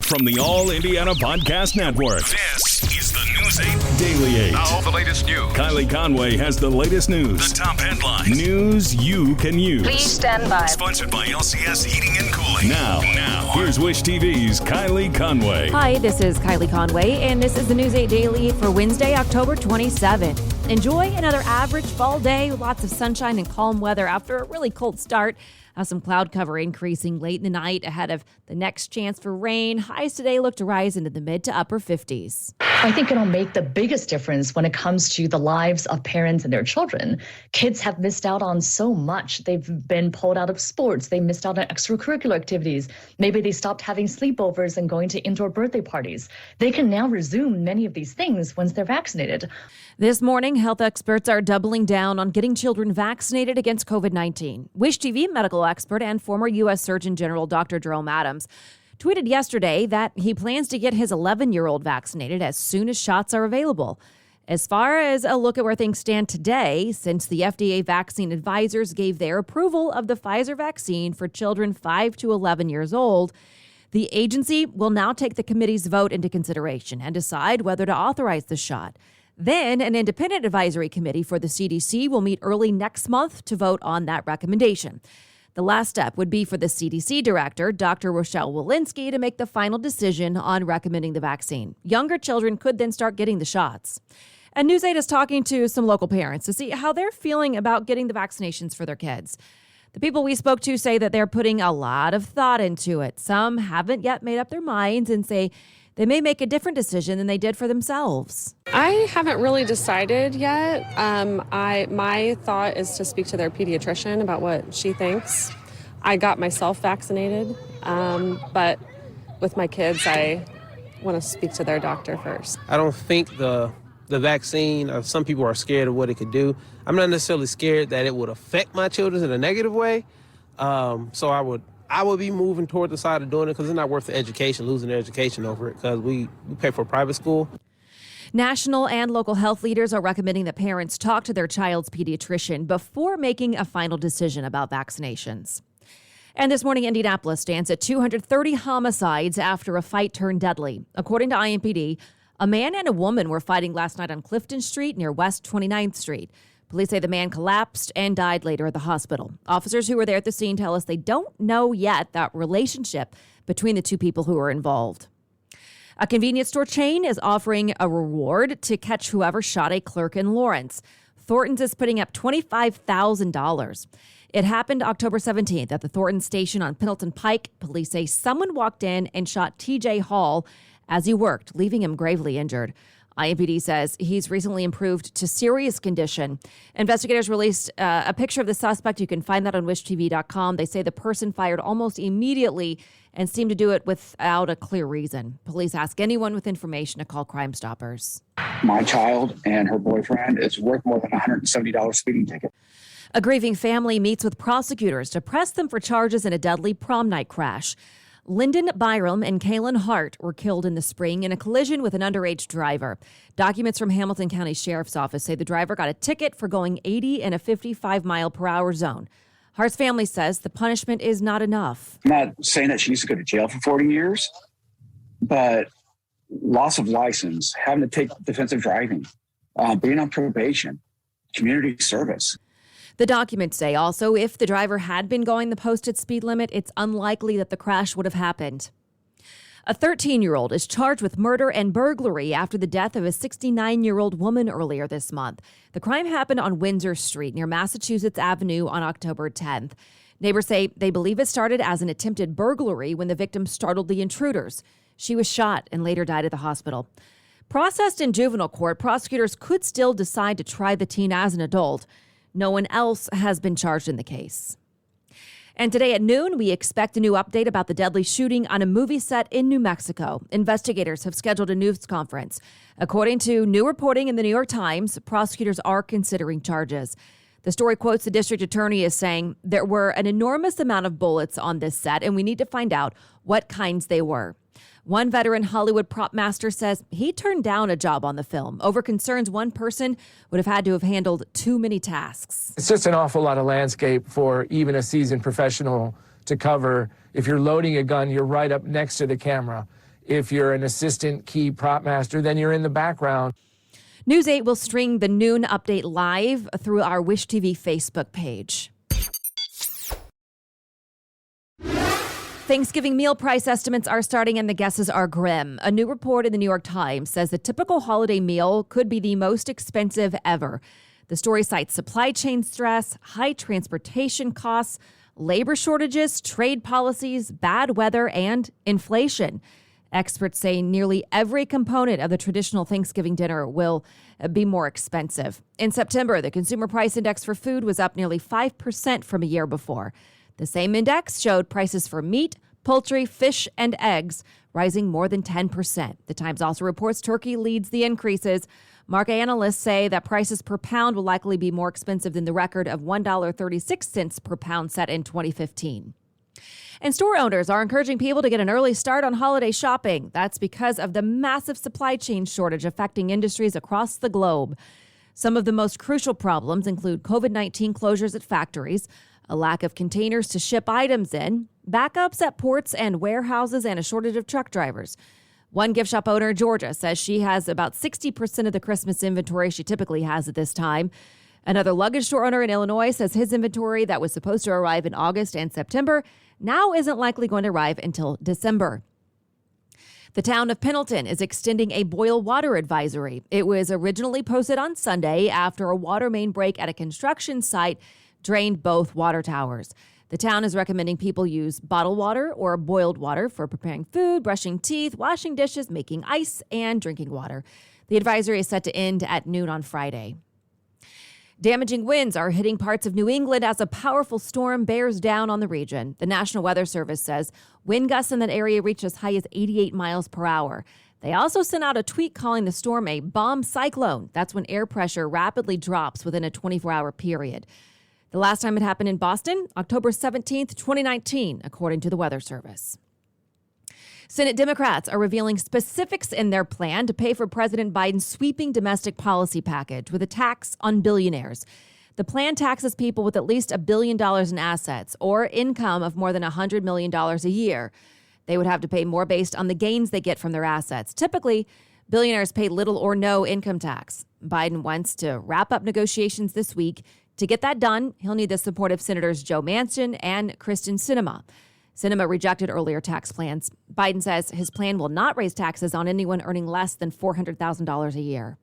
From the All Indiana Podcast Network, this is the News 8 Daily 8. Now, the latest news. Kylie Conway has the latest news. The top headlines. News you can use. Please stand by. Sponsored by LCS Heating and Cooling. Now, here's Wish TV's Kylie Conway. Hi, this is Kylie Conway, and this is the News 8 Daily for Wednesday, October 27th. Enjoy another average fall day, lots of sunshine and calm weather after a really cold start. Some cloud cover increasing late in the night ahead of the next chance for rain. Highs today look to rise into the mid to upper 50s. I think it'll make the biggest difference when it comes to the lives of parents and their children. Kids have missed out on so much. They've been pulled out of sports. They missed out on extracurricular activities. Maybe they stopped having sleepovers and going to indoor birthday parties. They can now resume many of these things once they're vaccinated. This morning, health experts are doubling down on getting children vaccinated against COVID-19. Wish TV medical expert and former U.S. Surgeon General Dr. Jerome Adams tweeted yesterday that he plans to get his 11-year-old vaccinated as soon as shots are available. As far as a look at where things stand today, since the FDA vaccine advisors gave their approval of the Pfizer vaccine for children 5 to 11 years old, the agency will now take the committee's vote into consideration and decide whether to authorize the shot. Then an independent advisory committee for the CDC will meet early next month to vote on that recommendation. The last step would be for the CDC director, Dr. Rochelle Walensky, to make the final decision on recommending the vaccine. Younger children could then start getting the shots. And News 8 is talking to some local parents to see how they're feeling about getting the vaccinations for their kids. The people we spoke to say that they're putting a lot of thought into it. Some haven't yet made up their minds and say they may make a different decision than they did for themselves. I haven't really decided yet. My thought is to speak to their pediatrician about what she thinks. I got myself vaccinated, but with my kids, I want to speak to their doctor first. I don't think the vaccine, some people are scared of what it could do. I'm not necessarily scared that it would affect my children in a negative way. So I would be moving toward the side of doing it because it's not worth the education, losing their education over it, because we pay for private school. National and local health leaders are recommending that parents talk to their child's pediatrician before making a final decision about vaccinations. And this morning, Indianapolis stands at 230 homicides after a fight turned deadly. According to IMPD, a man and a woman were fighting last night on Clifton Street near West 29th Street. Police say the man collapsed and died later at the hospital. Officers who were there at the scene tell us they don't know yet that relationship between the two people who were involved. A convenience store chain is offering a reward to catch whoever shot a clerk in Lawrence. Thornton's is putting up $25,000. It happened October 17th at the Thornton station on Pendleton Pike. Police say someone walked in and shot TJ Hall as he worked, leaving him gravely injured. IMPD says he's recently improved to serious condition. Investigators released a picture of the suspect. You can find that on wishtv.com. They say the person fired almost immediately and seemed to do it without a clear reason. Police ask anyone with information to call Crime Stoppers. My child and her boyfriend is worth more than a $170 speeding ticket. A grieving family meets with prosecutors to press them for charges in a deadly prom night crash. Lyndon Byram and Kaylin Hart were killed in the spring in a collision with an underage driver. Documents from Hamilton County Sheriff's Office say the driver got a ticket for going 80 in a 55-mile-per-hour zone. Hart's family says the punishment is not enough. I'm not saying that she needs to go to jail for 40 years, but loss of license, having to take defensive driving, being on probation, community service. The documents say also if the driver had been going the posted speed limit, it's unlikely that the crash would have happened. A 13-year-old is charged with murder and burglary after the death of a 69-year-old woman earlier this month. The crime happened on Windsor Street near Massachusetts Avenue on October 10th. Neighbors say they believe it started as an attempted burglary when the victim startled the intruders. She was shot and later died at the hospital. Processed in juvenile court, prosecutors could still decide to try the teen as an adult. No one else has been charged in the case. And today at noon, we expect a new update about the deadly shooting on a movie set in New Mexico. Investigators have scheduled a news conference. According to new reporting in the New York Times, prosecutors are considering charges. The story quotes the district attorney as saying, "There were an enormous amount of bullets on this set, and we need to find out what kinds they were." One veteran Hollywood prop master says he turned down a job on the film over concerns one person would have had to have handled too many tasks. It's just an awful lot of landscape for even a seasoned professional to cover. If you're loading a gun, you're right up next to the camera. If you're an assistant key prop master, then you're in the background. News 8 will stream the noon update live through our Wish TV Facebook page. Thanksgiving meal price estimates are starting and the guesses are grim. A new report in the New York Times says the typical holiday meal could be the most expensive ever. The story cites supply chain stress, high transportation costs, labor shortages, trade policies, bad weather, and inflation. Experts say nearly every component of the traditional Thanksgiving dinner will be more expensive. In September, the Consumer Price Index for food was up nearly 5% from a year before. The same index showed prices for meat, poultry, fish, and eggs rising more than 10%. The Times also reports turkey leads the increases. Market analysts say that prices per pound will likely be more expensive than the record of $1.36 per pound set in 2015. And store owners are encouraging people to get an early start on holiday shopping. That's because of the massive supply chain shortage affecting industries across the globe. Some of the most crucial problems include COVID-19 closures at factories, a lack of containers to ship items in, backups at ports and warehouses, and a shortage of truck drivers. One gift shop owner, Georgia, says she has about 60% of the Christmas inventory she typically has at this time. Another luggage store owner in Illinois says his inventory that was supposed to arrive in August and September now isn't likely going to arrive until December. The town of Pendleton is extending a boil water advisory. It was originally posted on Sunday after a water main break at a construction site drained both water towers. The town is recommending people use bottled water or boiled water for preparing food, brushing teeth, washing dishes, making ice, and drinking water. The advisory is set to end at noon on Friday. Damaging winds are hitting parts of New England as a powerful storm bears down on the region. The National Weather Service says wind gusts in that area reach as high as 88 miles per hour. They also sent out a tweet calling the storm a bomb cyclone. That's when air pressure rapidly drops within a 24-hour period. The last time it happened in Boston, October 17th, 2019, according to the Weather Service. Senate Democrats are revealing specifics in their plan to pay for President Biden's sweeping domestic policy package with a tax on billionaires. The plan taxes people with at least $1 billion in assets or income of more than $100 million a year. They would have to pay more based on the gains they get from their assets. Typically, billionaires pay little or no income tax. Biden wants to wrap up negotiations this week. To get that done, he'll need the support of Senators Joe Manchin and Kristen Sinema. Sinema rejected earlier tax plans. Biden says his plan will not raise taxes on anyone earning less than $400,000 a year.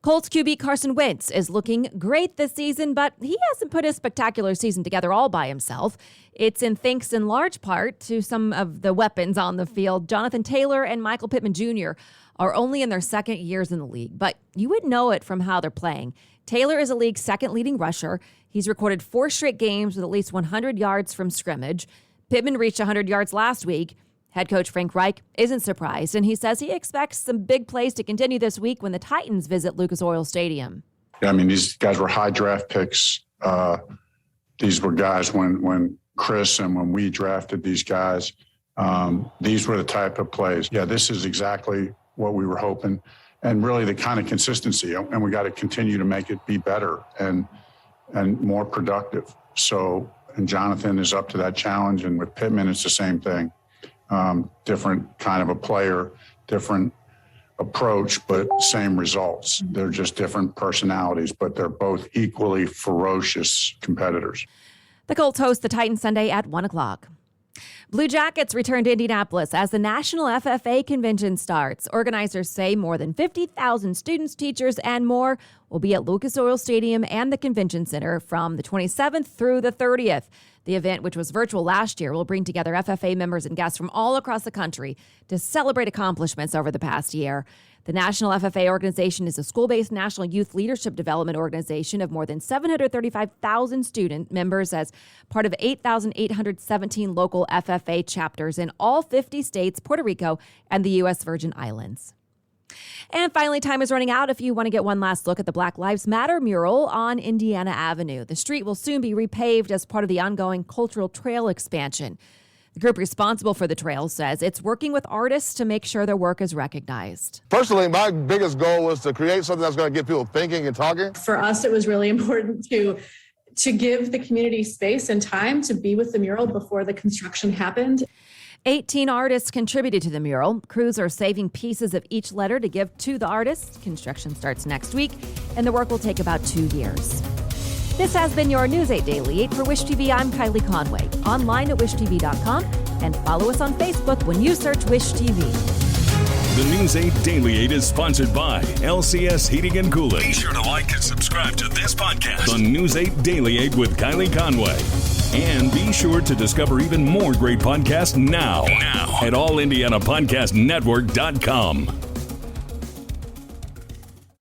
Colts QB Carson Wentz is looking great this season, but he hasn't put a spectacular season together all by himself. It's thanks in large part to some of the weapons on the field. Jonathan Taylor and Michael Pittman Jr. are only in their second years in the league, but you would know it from how they're playing. Taylor is a league's second leading rusher. He's recorded 4 straight games with at least 100 yards from scrimmage. Pittman reached 100 yards last week. Head coach Frank Reich isn't surprised, and he says he expects some big plays to continue this week when the Titans visit Lucas Oil Stadium. Yeah, I mean, these guys were high draft picks. These were guys when Chris and when we drafted these guys, these were the type of plays. Yeah, this is exactly what we were hoping. And really the kind of consistency, and we got to continue to make it be better and more productive. So, and Jonathan is up to that challenge, and with Pittman, it's the same thing. Different kind of a player, different approach, but same results. They're just different personalities, but they're both equally ferocious competitors. The Colts host the Titans Sunday at 1 o'clock. Blue Jackets return to Indianapolis as the National FFA Convention starts. Organizers say more than 50,000 students, teachers, and more will be at Lucas Oil Stadium and the Convention Center from the 27th through the 30th. The event, which was virtual last year, will bring together FFA members and guests from all across the country to celebrate accomplishments over the past year. The National FFA organization is a school-based national youth leadership development organization of more than 735,000 student members as part of 8,817 local FFA chapters in all 50 states, Puerto Rico, and the U.S. Virgin Islands. And finally, time is running out if you want to get one last look at the Black Lives Matter mural on Indiana Avenue. The street will soon be repaved as part of the ongoing cultural trail expansion. The group responsible for the trail says it's working with artists to make sure their work is recognized. Personally, my biggest goal was to create something that's going to get people thinking and talking. For us, it was really important to give the community space and time to be with the mural before the construction happened. 18 artists contributed to the mural. Crews are saving pieces of each letter to give to the artists. Construction starts next week, and the work will take about 2 years. This has been your News 8 Daily 8 for Wish TV. I'm Kylie Conway. Online at wishtv.com and follow us on Facebook when you search Wish TV. The News 8 Daily 8 is sponsored by LCS Heating and Cooling. Be sure to like and subscribe to this podcast, The News 8 Daily 8 with Kylie Conway. And be sure to discover even more great podcasts now at allindianapodcastnetwork.com.